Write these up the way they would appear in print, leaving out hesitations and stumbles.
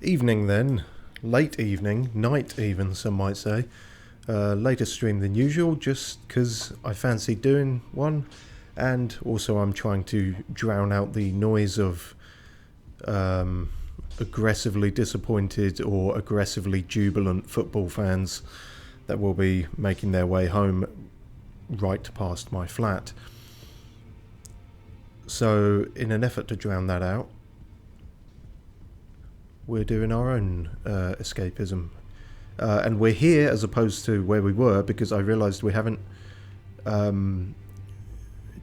Evening then. Late evening. Night even, some might say. Later stream than usual, just because I fancy doing one. And also I'm trying to drown out the noise of aggressively disappointed or aggressively jubilant football fans that will be making their way home right past my flat. So in an effort to drown that out, we're doing our own escapism. And we're here as opposed to where we were because I realised we haven't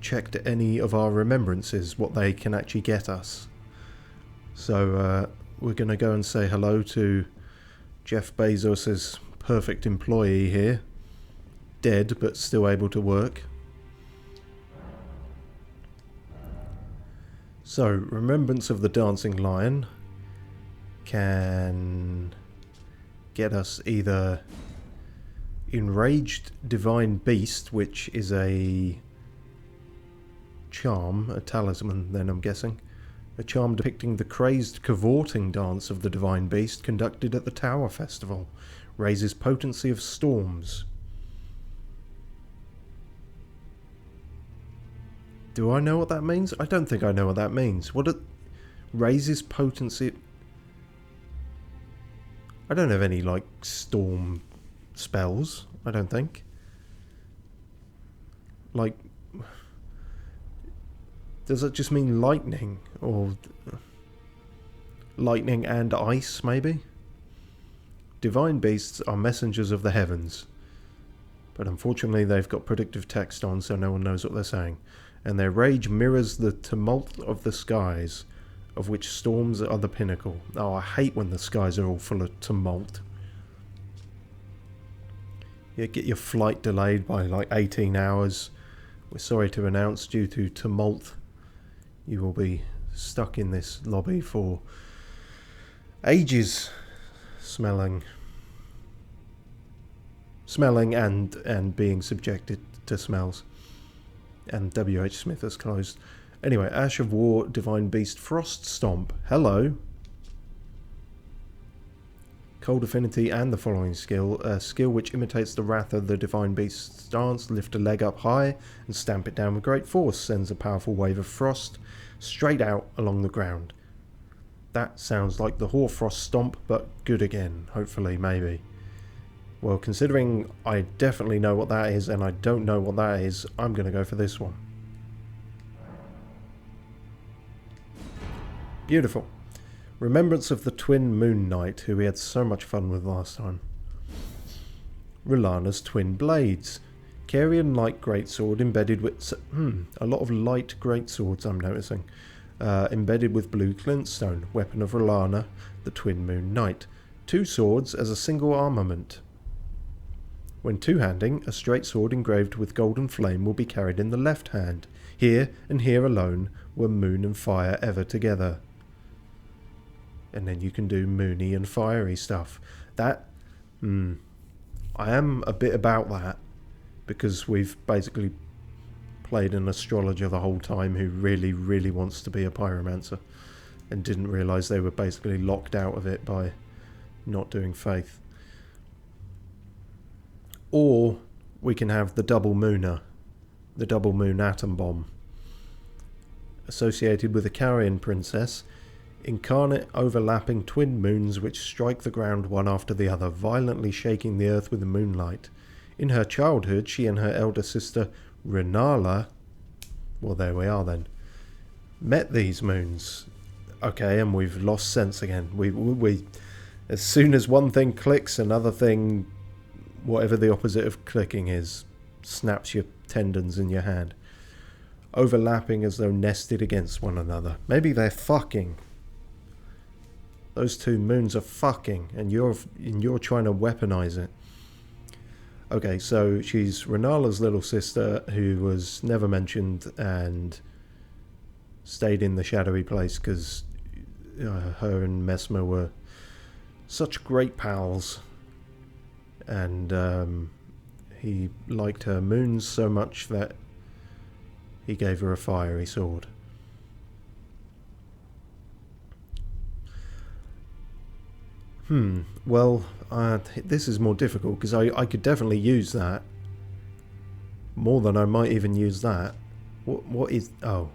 checked any of our remembrances, what they can actually get us. So we're going to go and say hello to Jeff Bezos's perfect employee here. Dead, but still able to work. So, Remembrance of the Dancing Lion can get us either Enraged Divine Beast, which is a charm, a talisman then I'm guessing. A charm depicting the crazed cavorting dance of the Divine Beast conducted at the Tower Festival. Raises potency of storms. Do I know what that means? I don't think I know what that means. What it raises potency... I don't have any, like, storm spells, I don't think. Like... Does that just mean lightning? Or... lightning and ice, maybe? Divine beasts are messengers of the heavens. But unfortunately they've got predictive text on, so no one knows what they're saying. And their rage mirrors the tumult of the skies, of which storms are the pinnacle. Oh, I hate when the skies are all full of tumult. You get your flight delayed by like 18 hours. We're sorry to announce, due to tumult, you will be stuck in this lobby for ages, smelling and being subjected to smells. And W.H. Smith has closed. Anyway, Ash of War, Divine Beast, Frost Stomp. Hello. Cold Affinity and the following skill. A skill which imitates the wrath of the Divine Beast's stance. Lift a leg up high and stamp it down with great force. Sends a powerful wave of frost straight out along the ground. That sounds like the Hoarfrost Stomp, but good again. Hopefully, maybe. Well, considering I definitely know what that is and I don't know what that is, I'm going to go for this one. Beautiful. Remembrance of the Twin Moon Knight, who we had so much fun with last time. R'hllana's Twin Blades. Carian light greatsword embedded with... a lot of light greatswords I'm noticing. Embedded with blue glintstone. Weapon of R'hllana, the Twin Moon Knight. 2 swords as a single armament. When two-handing, a straight sword engraved with golden flame will be carried in the left hand. Here and here alone were moon and fire ever together. And then you can do moony and fiery stuff. That, I am a bit about that, because we've basically played an astrologer the whole time who really, really wants to be a pyromancer and didn't realise they were basically locked out of it by not doing faith. Or we can have the double mooner, the double moon atom bomb. Associated with a Carian princess, incarnate overlapping twin moons which strike the ground one after the other, violently shaking the earth with the moonlight. In her childhood, she and her elder sister, R'hllana, well, there we are then, met these moons. Okay, and we've lost sense again. We as soon as one thing clicks, another thing, whatever the opposite of clicking is, snaps your tendons in your hand. Overlapping as though nested against one another. Maybe they're fucking. Those two moons are fucking, and you're trying to weaponize it. Okay, so she's R'hllana's little sister, who was never mentioned and stayed in the shadowy place because her and Messmer were such great pals. And he liked her moons so much that he gave her a fiery sword. Well, this is more difficult because I could definitely use that. More than I might even use that. What is... Oh.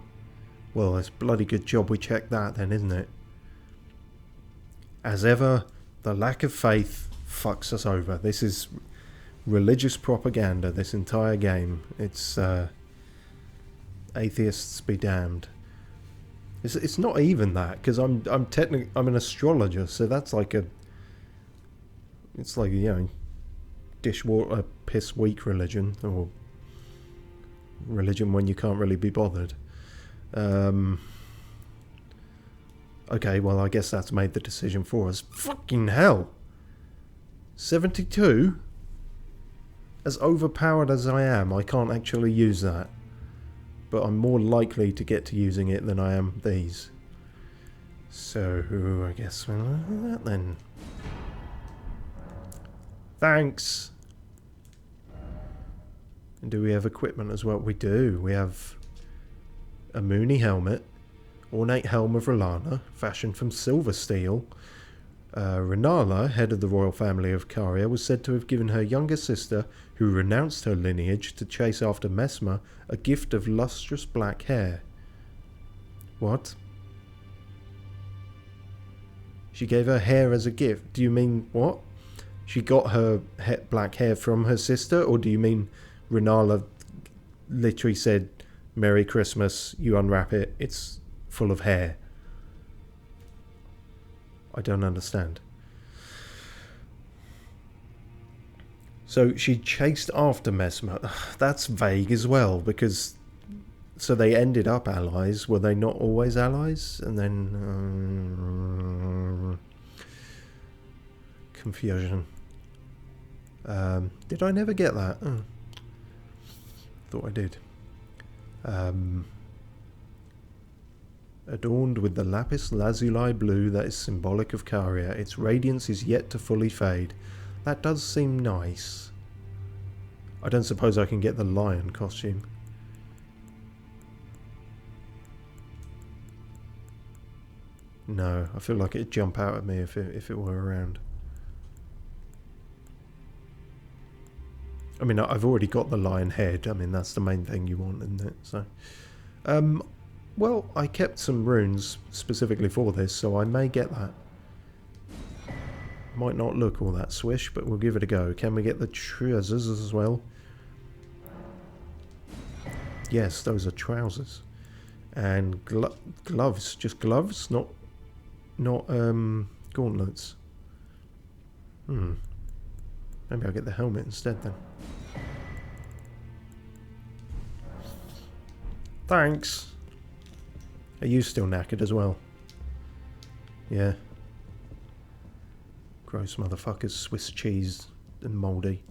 Well, it's a bloody good job we checked that then, isn't it? As ever, the lack of faith fucks us over. This is religious propaganda, this entire game. It's... atheists be damned. It's not even that, because I'm an astrologer, so that's like a... It's like, you know, dishwater piss weak religion, or religion when you can't really be bothered. Okay, well, I guess that's made the decision for us. Fucking hell! 72? As overpowered as I am, I can't actually use that. But I'm more likely to get to using it than I am these. So, I guess we'll do that then. Thanks! And do we have equipment as well? We do. We have a Mooney helmet, ornate helm of R'hllana, fashioned from silver steel. R'hllana, head of the royal family of Caria, was said to have given her younger sister, who renounced her lineage to chase after Messmer, a gift of lustrous black hair. What? She gave her hair as a gift? Do you mean what? She got her black hair from her sister? Or do you mean R'hllana literally said, Merry Christmas, you unwrap it, it's full of hair? I don't understand. So she chased after Messmer. That's vague as well, because... So they ended up allies. Were they not always allies? And then... confusion. Did I never get that? Oh. Thought I did. Adorned with the lapis lazuli blue that is symbolic of Caria, its radiance is yet to fully fade. That does seem nice. I don't suppose I can get the lion costume. No, I feel like it'd jump out at me if it were around. I mean, I've already got the lion head. I mean, that's the main thing you want, isn't it? So, well, I kept some runes specifically for this, so I may get that. Might not look all that swish, but we'll give it a go. Can we get the trousers as well? Yes, those are trousers. And gloves. Just gloves, not gauntlets. Maybe I'll get the helmet instead then. Thanks. Are you still knackered as well? Yeah. Gross motherfuckers, Swiss cheese and mouldy.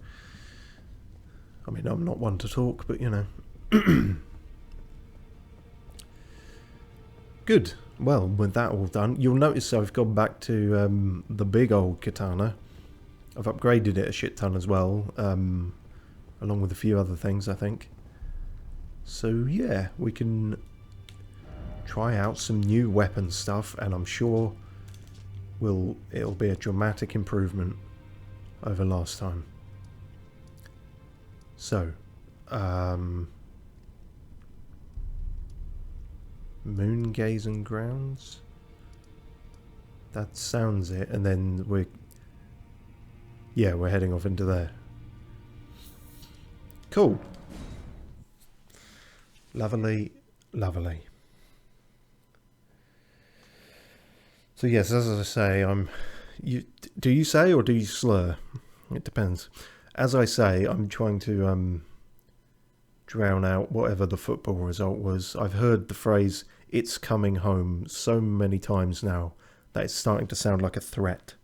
I mean, I'm not one to talk, but you know. Good. Well, with that all done, you'll notice I've gone back to the big old katana. I've upgraded it a shit ton as well, along with a few other things, I think. So yeah, we can try out some new weapon stuff, and I'm sure it'll be a dramatic improvement over last time. So, moon gazing grounds. That sounds it, and then we're heading off into there. Cool. Lovely, lovely. So yes, as I say, do you say or do you slur? It depends. As I say, I'm trying to drown out whatever the football result was. I've heard the phrase "it's coming home" so many times now that it's starting to sound like a threat.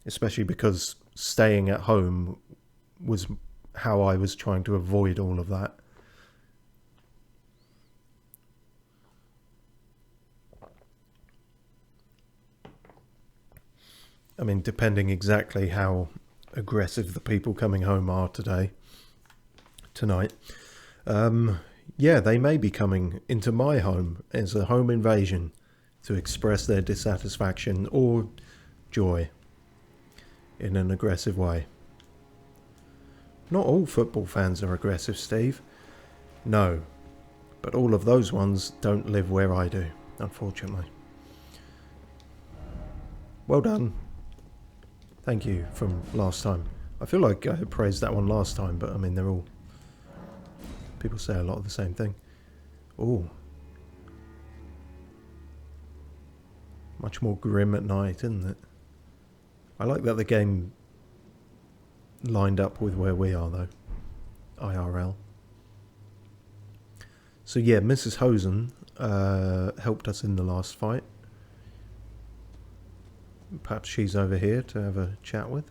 Especially because staying at home was how I was trying to avoid all of that. I mean, depending exactly how aggressive the people coming home are tonight. Yeah, they may be coming into my home as a home invasion to express their dissatisfaction or joy in an aggressive way. Not all football fans are aggressive, Steve. No. But all of those ones don't live where I do, unfortunately. Well done. Thank you from last time. I feel like I praised that one last time, but I mean, they're all... People say a lot of the same thing. Ooh. Much more grim at night, isn't it? I like that the game lined up with where we are, though. IRL. So yeah, Mrs. Hosen helped us in the last fight. Perhaps she's over here to have a chat with.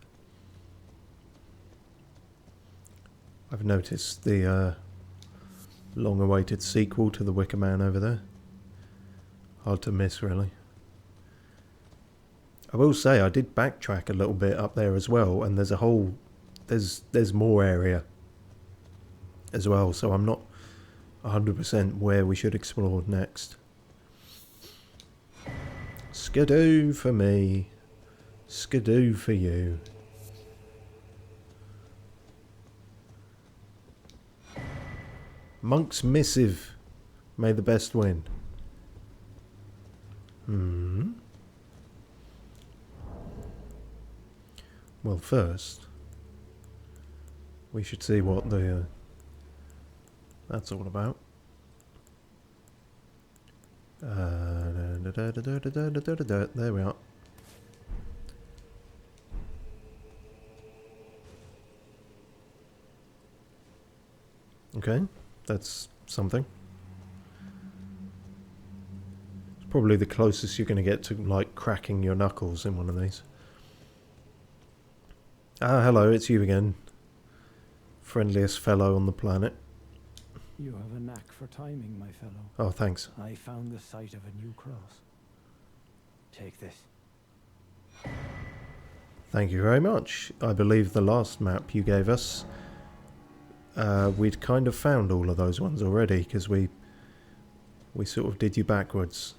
I've noticed the long-awaited sequel to The Wicker Man over there. Hard to miss, really. I will say I did backtrack a little bit up there as well, and there's a whole... There's more area as well, so I'm not 100% where we should explore next. Skidoo for me. Skidoo for you. Monk's Missive. May the best win. Well, first, we should see what the that's all about. There we are. Okay, that's something. It's probably the closest you're going to get to, like, cracking your knuckles in one of these. Ah, hello, it's you again. Friendliest fellow on the planet. You have a knack for timing, my fellow. Oh, thanks. I found the site of a new cross. Take this. Thank you very much. I believe the last map you gave us, we'd kind of found all of those ones already, because we sort of did you backwards.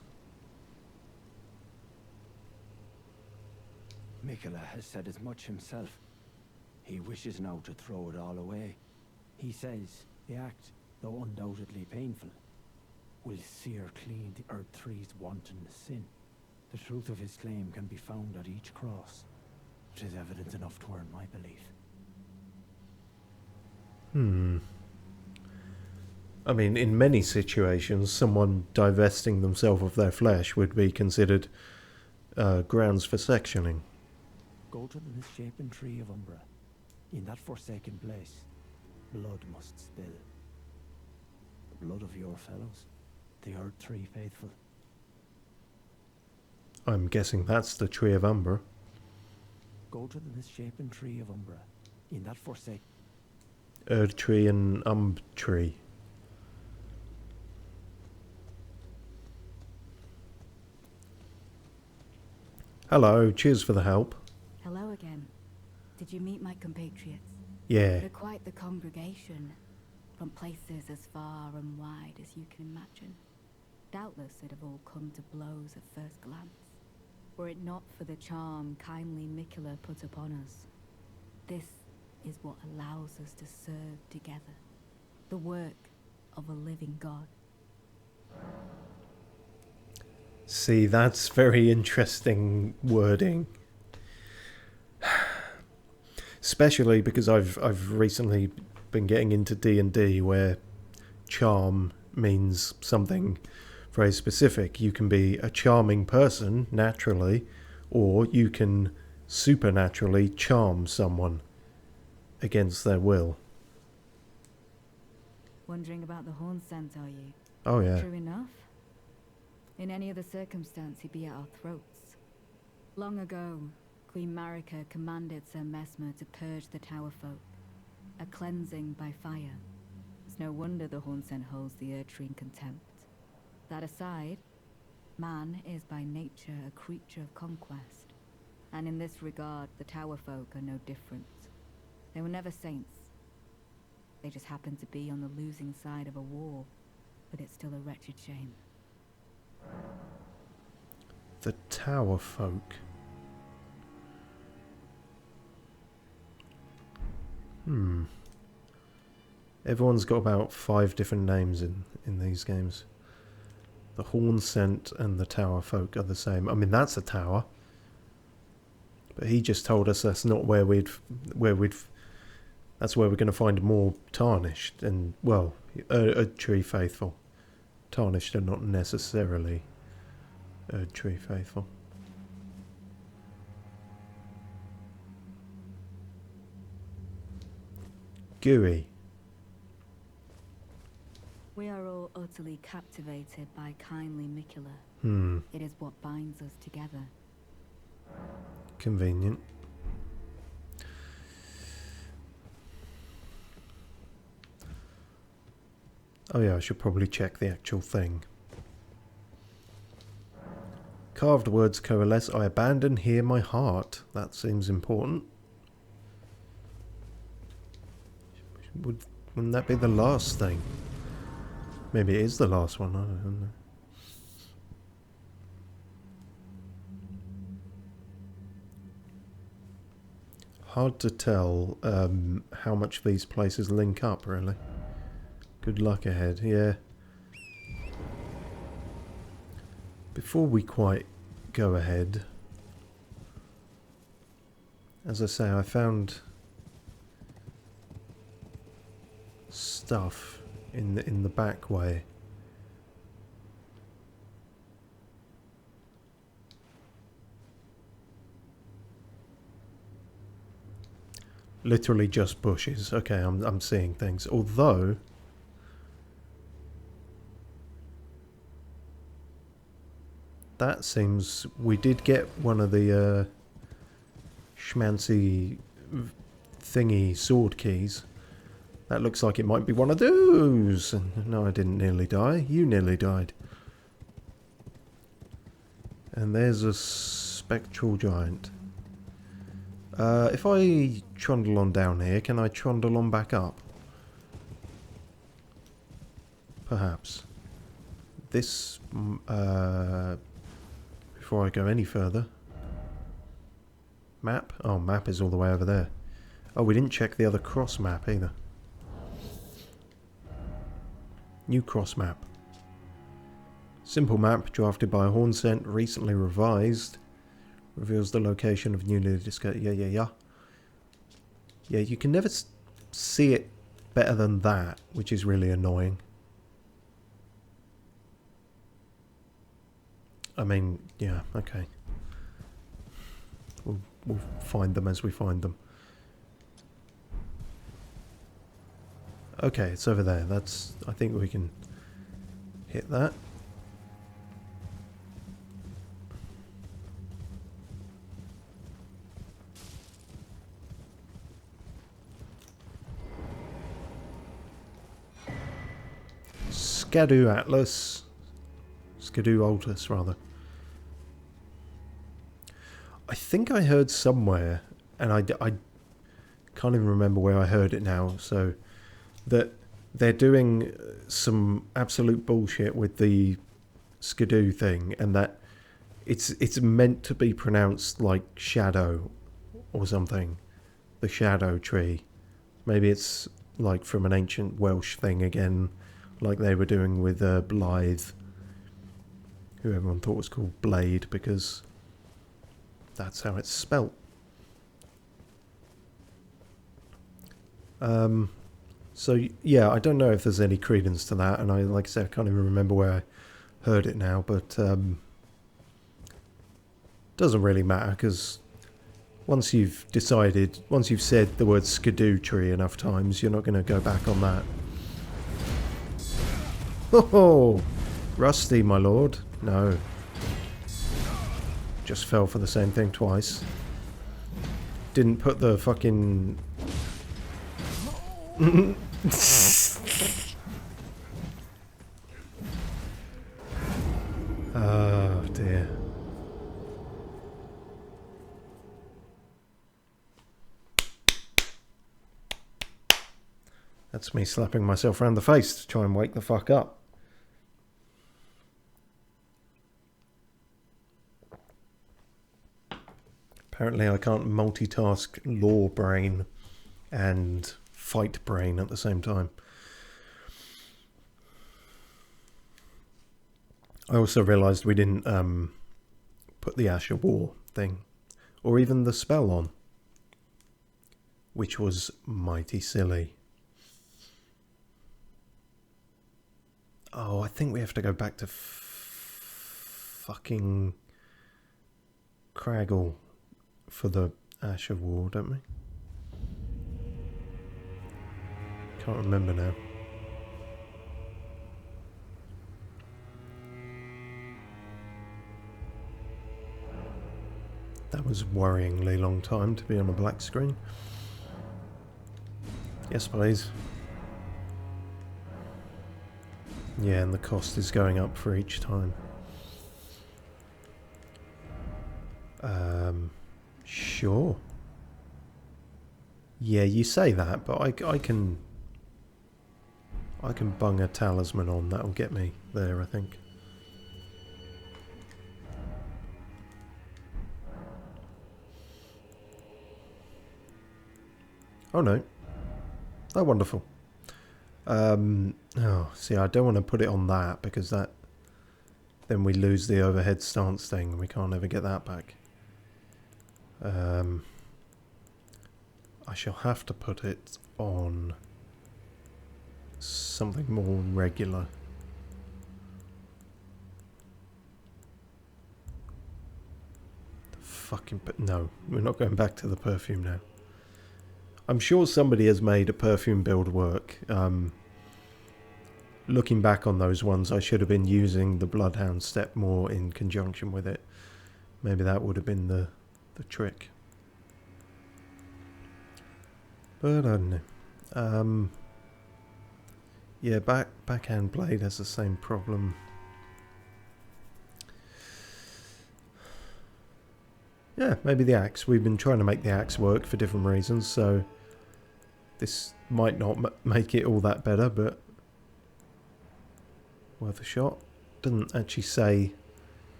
Mikola has said as much himself. He wishes now to throw it all away. He says the act, though undoubtedly painful, will sear clean the Erdtree's wanton sin. The truth of his claim can be found at each cross. It is evidence enough to earn my belief. I mean, in many situations, someone divesting themselves of their flesh would be considered grounds for sectioning. Go to the misshapen tree of Umbra. In that forsaken place, blood must spill. The blood of your fellows, the Erdtree faithful. I'm guessing that's the Tree of Umbra. Go to the misshapen tree of Umbra. In that forsaken... Erdtree and Tree. Hello, cheers for the help. Hello again. Did you meet my compatriots? Yeah. They're quite the congregation, from places as far and wide as you can imagine. Doubtless they'd have all come to blows at first glance, were it not for the charm kindly Mikola put upon us. This is what allows us to serve together, the work of a living God. See, that's very interesting wording. Especially because I've recently been getting into D&D where charm means something very specific. You can be a charming person, naturally, or you can supernaturally charm someone against their will. Wondering about the horn scent, are you? Oh, yeah. True enough. In any other circumstance, he'd be at our throats. Long ago, Queen Marika commanded Sir Mesmer to purge the Tower folk, a cleansing by fire. It's no wonder the Hornsent holds the Erdtree in contempt. That aside, man is by nature a creature of conquest, and in this regard, the Tower folk are no different. They were never saints. They just happened to be on the losing side of a war, but it's still a wretched shame. The Tower folk. Everyone's got about 5 different names in these games. The Horn Scent and the Tower Folk are the same. I mean, that's a tower. But he just told us that's not where that's where we're going to find more Tarnished and, well, Erdtree Faithful. Tarnished are not necessarily Erdtree Faithful. Gooey. We are all utterly captivated by kindly Mikula. It is what binds us together. Convenient. Oh yeah, I should probably check the actual thing. Carved words coalesce. I abandon here my heart. That seems important. Wouldn't that be the last thing? Maybe it is the last one. I don't know. Hard to tell how much these places link up, really. Good luck ahead, yeah. Before we quite go ahead, as I say, I found stuff in the back way. Literally just bushes. Okay, I'm seeing things. Although that seems we did get one of the schmancy thingy sword keys. That looks like it might be one of those. No, I didn't nearly die. You nearly died. And there's a spectral giant. If I trundle on down here, can I trundle on back up? Perhaps. This, before I go any further. Map? Oh, map is all the way over there. Oh, we didn't check the other cross map either. New cross map. Simple map drafted by Hornscent, recently revised. Reveals the location of newly discovered. Yeah, you can never see it better than that, which is really annoying. I mean, yeah, okay. We'll find them as we find them. Okay, it's over there. That's. I think we can hit that. Skadu Atlas. Skadu Altus, rather. I think I heard somewhere, and I can't even remember where I heard it now, so that they're doing some absolute bullshit with the Skadu thing, and that it's meant to be pronounced like shadow or something. The shadow tree. Maybe it's like from an ancient Welsh thing again, like they were doing with Blythe, who everyone thought was called Blade because that's how it's spelt. So yeah, I don't know if there's any credence to that, and like I said, I can't even remember where I heard it now, but doesn't really matter, because once you've decided, once you've said the word Skadu tree enough times, you're not going to go back on that. Oh, Rusty, my lord. No. Just fell for the same thing twice. Didn't put the fucking... Oh, dear. That's me slapping myself around the face to try and wake the fuck up. Apparently I can't multitask lore brain and fight brain at the same time. I also realised we didn't put the Ash of War thing, or even the spell on, which was mighty silly. Oh, I think we have to go back to fucking Craggle for the Ash of War, don't we? Can't remember now. That was worryingly long time to be on a black screen. Yes, please. Yeah, and the cost is going up for each time. Sure. Yeah, you say that, but I can bung a talisman on. That'll get me there, I think. Oh no. Oh, wonderful. Oh, see, I don't want to put it on that because that... Then we lose the overhead stance thing and we can't ever get that back. I shall have to put it on something more regular. No, we're not going back to the perfume now. I'm sure somebody has made a perfume build work. Looking back on those ones, I should have been using the Bloodhound step more in conjunction with it. Maybe that would have been the trick. But I don't know. Yeah, backhand blade has the same problem. Yeah, maybe the axe. We've been trying to make the axe work for different reasons, so this might not make it all that better, but worth a shot. Doesn't actually say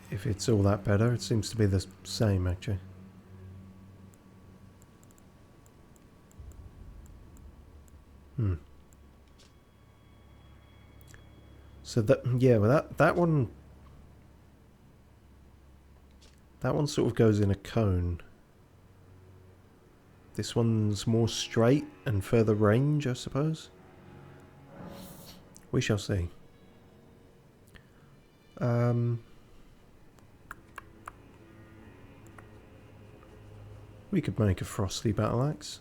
if it's all that better. It seems to be the same, actually. So that, yeah, well that one sort of goes in a cone. This one's more straight and further range, I suppose. We shall see. We could make a frosty battle axe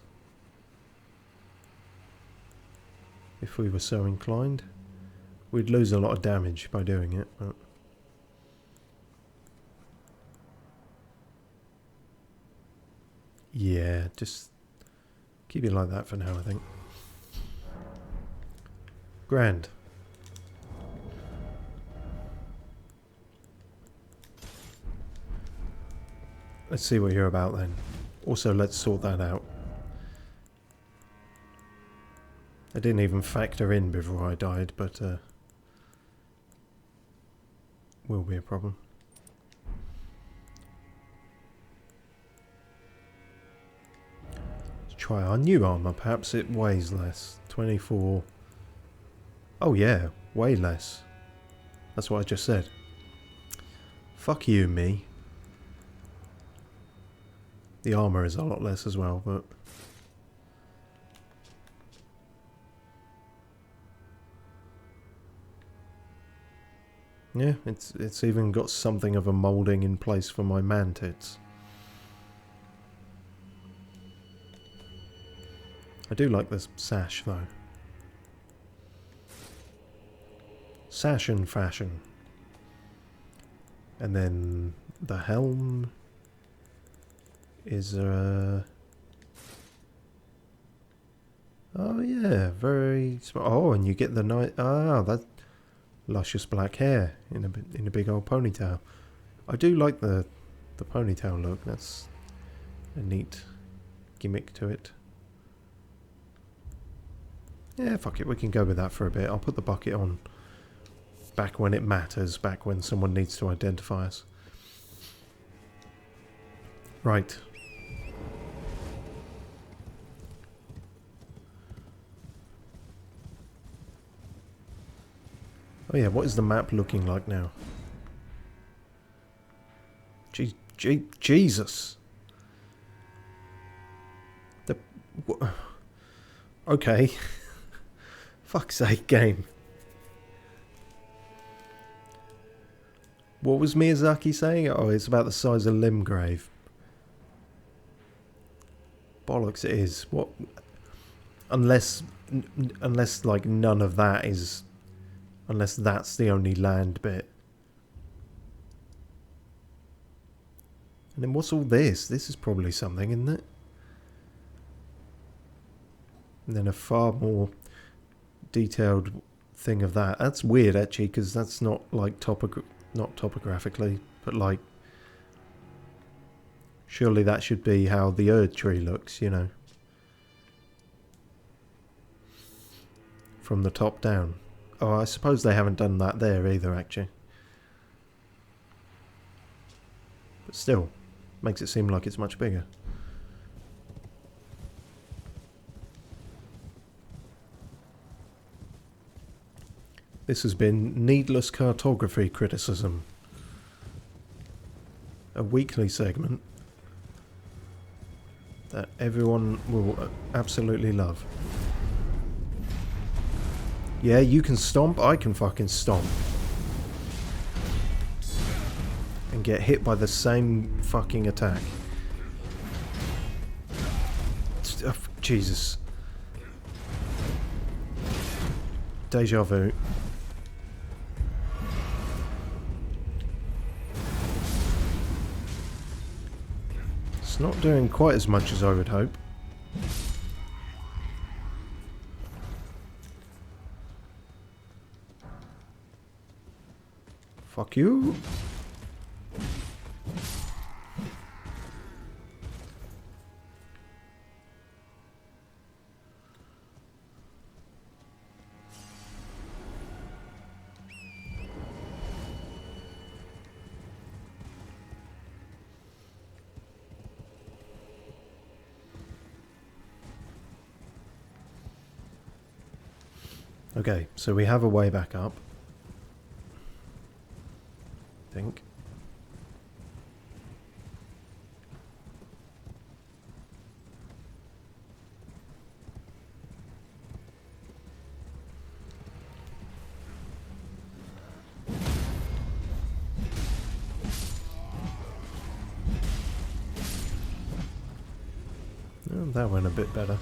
if we were so inclined. We'd lose a lot of damage by doing it, but yeah, just keep it like that for now, I think. Grand. Let's see what you're about then. Also, let's sort that out. I didn't even factor in before I died, but will be a problem. Let's try our new armor. Perhaps it weighs less. 24. Oh yeah, way less. That's what I just said. Fuck you, me. The armor is a lot less as well, but yeah, it's even got something of a moulding in place for my man tits. I do like this sash though. Sash and fashion. And then the helm is oh yeah, very smart. Oh, and you get the that luscious black hair in a big old ponytail. I do like the ponytail look. That's a neat gimmick to it. Yeah, fuck it, we can go with that for a bit. I'll put the bucket on back when it matters, back when someone needs to identify us. Right. Oh yeah, what is the map looking like now? Jesus! Okay. Fuck's sake, game. What was Miyazaki saying? Oh, it's about the size of Limgrave. Bollocks it is. What? Unless like none of that is... Unless that's the only land bit. And then what's all this? This is probably something, isn't it? And then a far more detailed thing of that. That's weird, actually, because that's not like not topographically, but like... Surely that should be how the Erdtree looks, you know. From the top down. Oh, I suppose they haven't done that there either, actually. But still, makes it seem like it's much bigger. This has been Needless Cartography Criticism. A weekly segment that everyone will absolutely love. Yeah, you can stomp, I can fucking stomp. And get hit by the same fucking attack. Oh, Jesus. Deja vu. It's not doing quite as much as I would hope. Fuck you. Okay, so we have a way back up. I think. Oh, that went a bit better.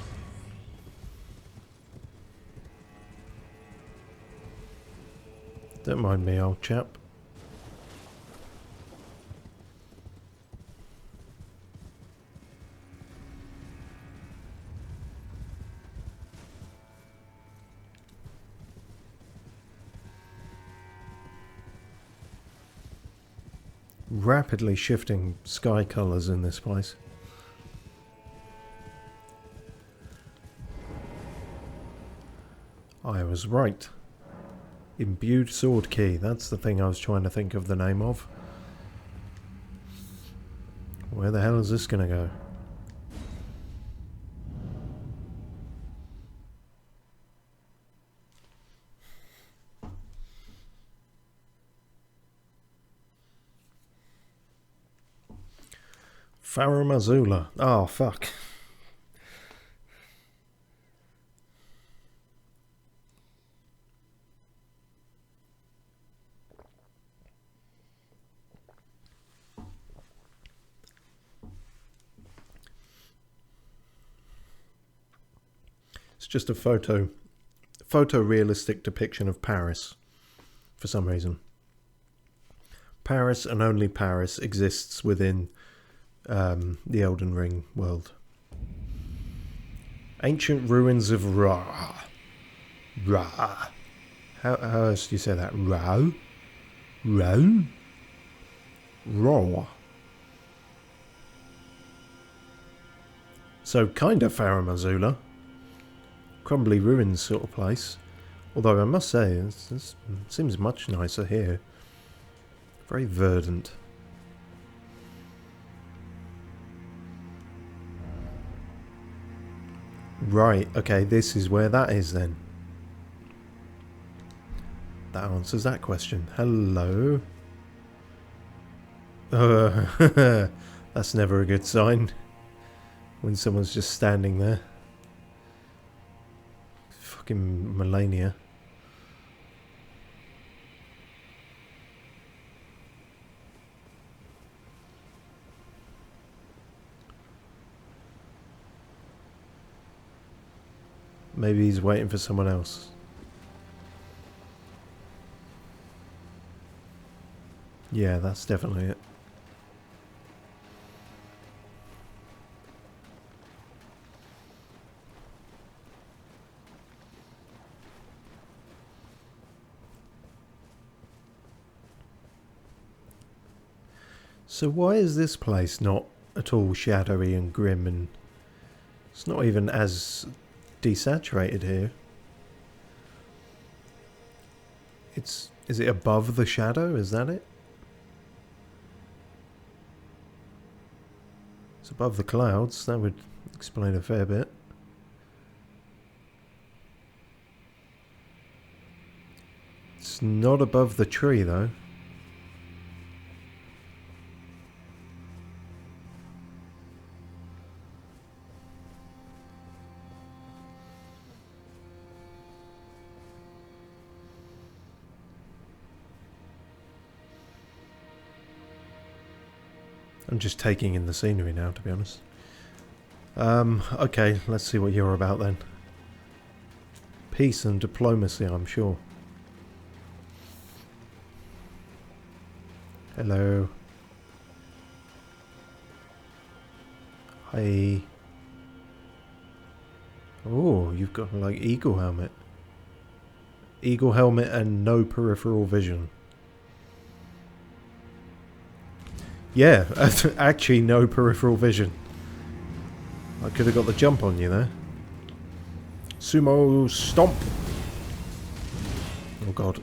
Don't mind me, old chap. Rapidly shifting sky colours in this place. I was right. Imbued sword key, that's the thing I was trying to think of the name of. Where the hell is this gonna go? Faramazula. Oh, fuck. It's just a photorealistic depiction of Paris, for some reason. Paris and only Paris exists within the Elden Ring world. Ancient ruins of Ra. Ra. How else do you say that? Ra? Ra? Ra. So kind of Faramazula. Crumbly ruins sort of place. Although I must say, this seems much nicer here. Very verdant. Right, okay, this is where that is then. That answers that question. Hello. That's never a good sign. When someone's just standing there. Fucking Melania. Maybe he's waiting for someone else. Yeah, that's definitely it. So why is this place not at all shadowy and grim, and it's not even as desaturated here? Is it above the shadow? Is that it? It's above the clouds. That would explain a fair bit. It's not above the tree though. I'm just taking in the scenery now, to be honest. Okay, let's see what you're about then. Peace and diplomacy, I'm sure. Hello. Hi. Oh, you've got like eagle helmet. Eagle helmet and no peripheral vision. Yeah, actually no peripheral vision. I could have got the jump on you there. Sumo stomp. Oh god.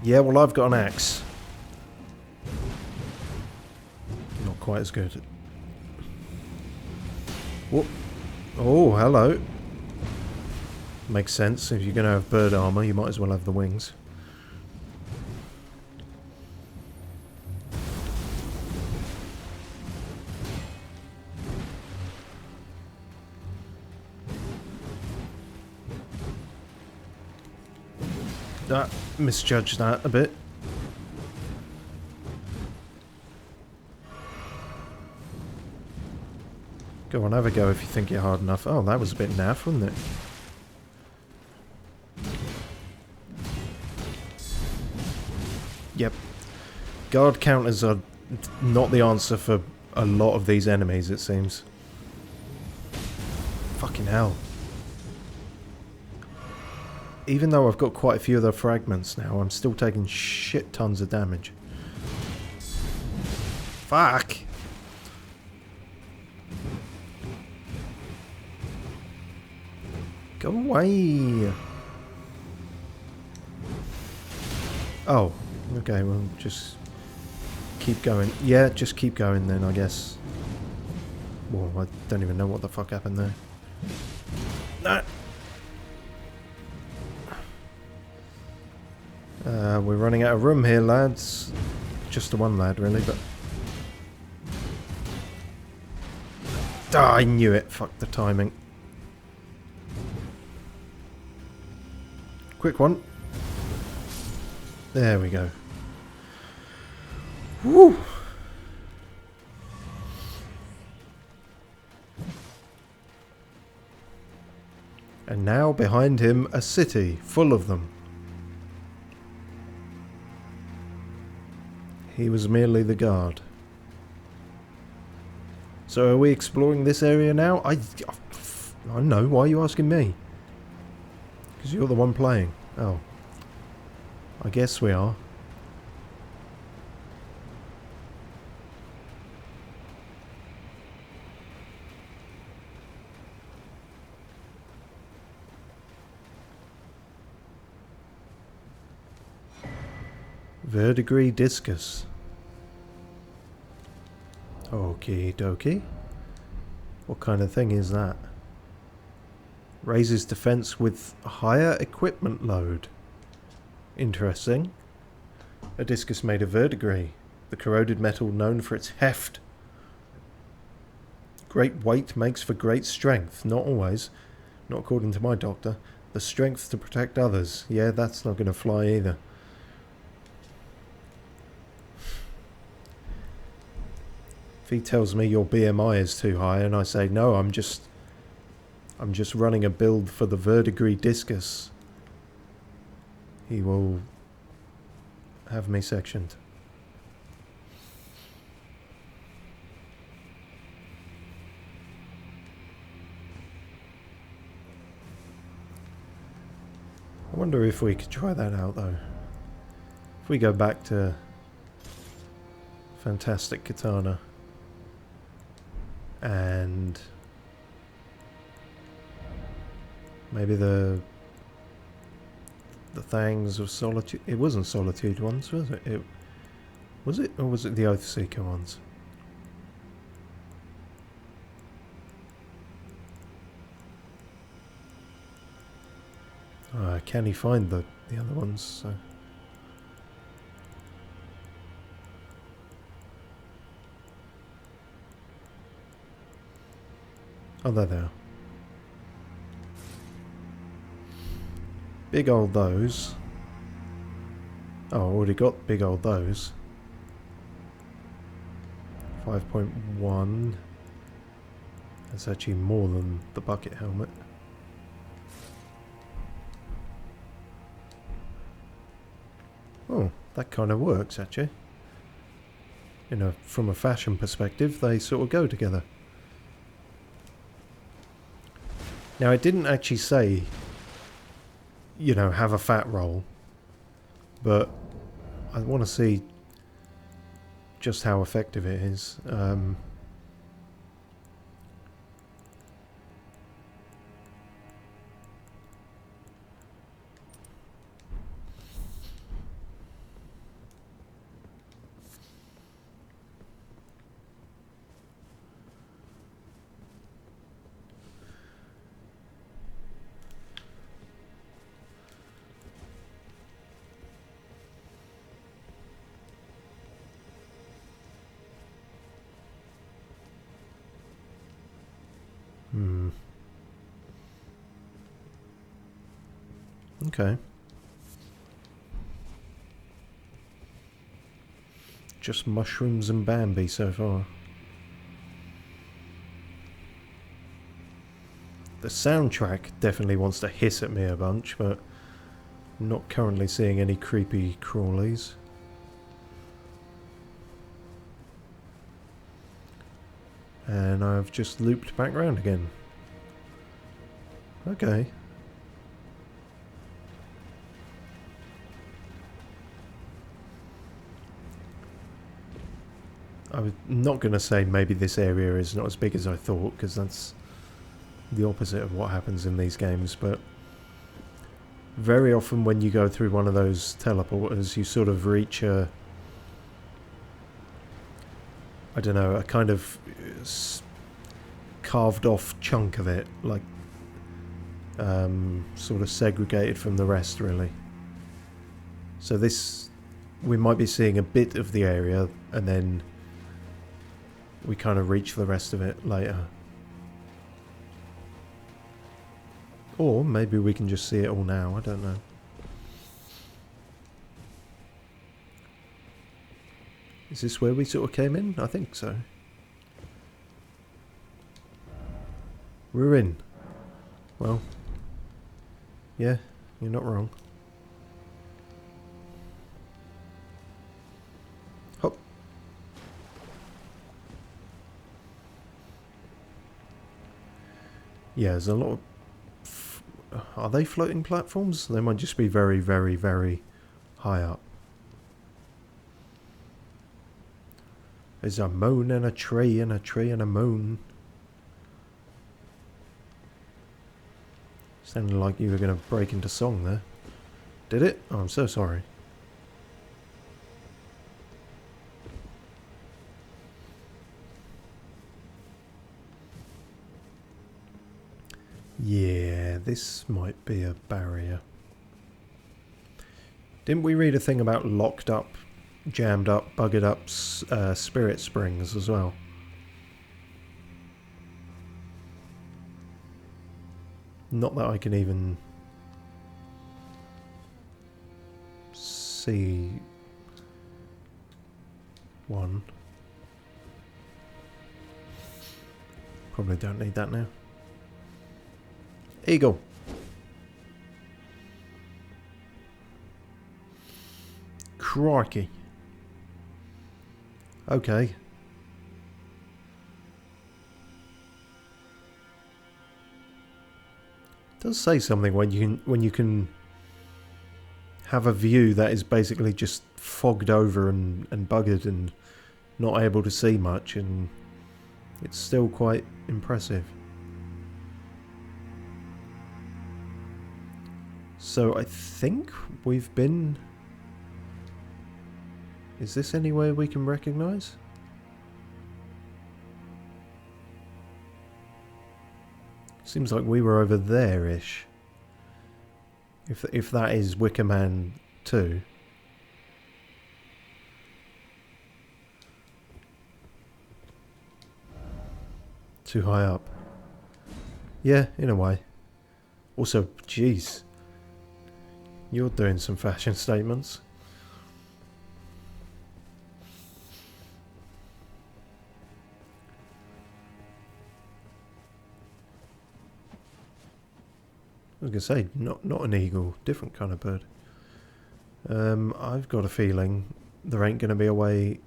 Yeah, well I've got an axe. Not quite as good. Whoop. Oh, hello. Makes sense. If you're going to have bird armor, you might as well have the wings. Misjudged that a bit. Go on, have a go if you think you're hard enough. Oh, that was a bit naff, wasn't it? Yep. Guard counters are not the answer for a lot of these enemies, it seems. Fucking hell. Even though I've got quite a few of the fragments now, I'm still taking shit tons of damage. Fuck! Go away! Oh, okay, well, just keep going. Yeah, just keep going then, I guess. Well, I don't even know what the fuck happened there. No! We're running out of room here, lads. Just the one lad, really, but... Ah, I knew it. Fuck the timing. Quick one. There we go. Woo! And now behind him a city full of them. He was merely the guard. So are we exploring this area now? I know. Why are you asking me? Because you're the one playing. Oh. I guess we are. Verdigris Discus. Okie dokie. What kind of thing is that? Raises defense with higher equipment load. Interesting. A discus made of verdigris, the corroded metal known for its heft. Great weight makes for great strength. Not always. Not according to my doctor. The strength to protect others. Yeah, that's not going to fly either. If he tells me your BMI is too high and I say no, I'm just running a build for the Verdigris Discus, he will have me sectioned. I wonder if we could try that out though. If we go back to Fantastic Katana and maybe the Thangs of Solitude. It wasn't Solitude ones, was it? Was it, or was it the Oathseeker ones? Can he find the other ones? So. Oh, there they are. Big old those. Oh, I already got big old those. 5.1. That's actually more than the bucket helmet. Oh, that kind of works actually. From a fashion perspective, they sort of go together. Now, it didn't actually say, have a fat roll, but I want to see just how effective it is. Okay. Just mushrooms and Bambi so far. The soundtrack definitely wants to hiss at me a bunch, but I'm not currently seeing any creepy crawlies. And I've just looped back round again. Okay. I'm not going to say maybe this area is not as big as I thought, because that's the opposite of what happens in these games, but very often when you go through one of those teleporters, you sort of reach a, I don't know, a kind of carved off chunk of it, like sort of segregated from the rest, really. So this, we might be seeing a bit of the area and then we kind of reach the rest of it later. Or maybe we can just see it all now, I don't know. Is this where we sort of came in? I think so. We're in. Well, yeah, you're not wrong. Hop. Yeah, there's a lot of... Are they floating platforms? They might just be very, very, very high up. There's a moon and a tree and a tree and a moon. Sounded like you were going to break into song there. Did it? Oh, I'm so sorry. Yeah, this might be a barrier. Didn't we read a thing about locked up, jammed up, buggered up spirit springs as well? Not that I can even see one. Probably don't need that now. Eagle. Crikey. Okay. It does say something when you can have a view that is basically just fogged over and buggered and not able to see much, and it's still quite impressive. So I think we've been... Is this anywhere we can recognise? Seems like we were over there-ish. If that is Wicker Man 2. Too high up. Yeah, in a way. Also, jeez. You're doing some fashion statements. I was going to say, not an eagle, different kind of bird. I've got a feeling there ain't going to be a way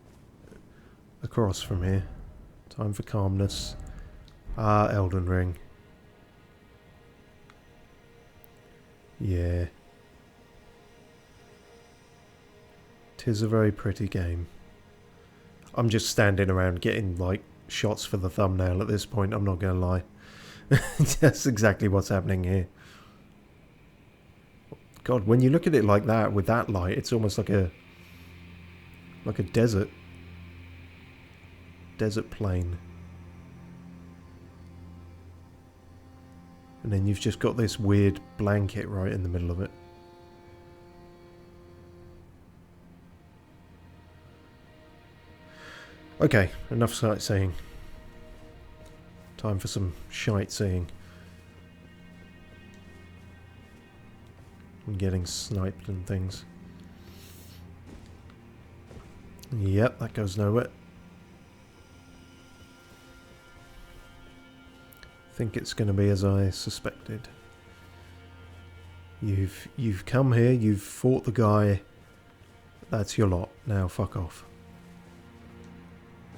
across from here. Time for calmness. Ah, Elden Ring. Yeah. 'Tis a very pretty game. I'm just standing around getting, like, shots for the thumbnail at this point, I'm not going to lie. That's exactly what's happening here. God, when you look at it like that, with that light, it's almost like a desert. Desert plain. And then you've just got this weird blanket right in the middle of it. Okay, enough sightseeing. Time for some shite seeing. And getting sniped and things. Yep, that goes nowhere. Think it's going to be as I suspected. You've come here, you've fought the guy. That's your lot. Now fuck off.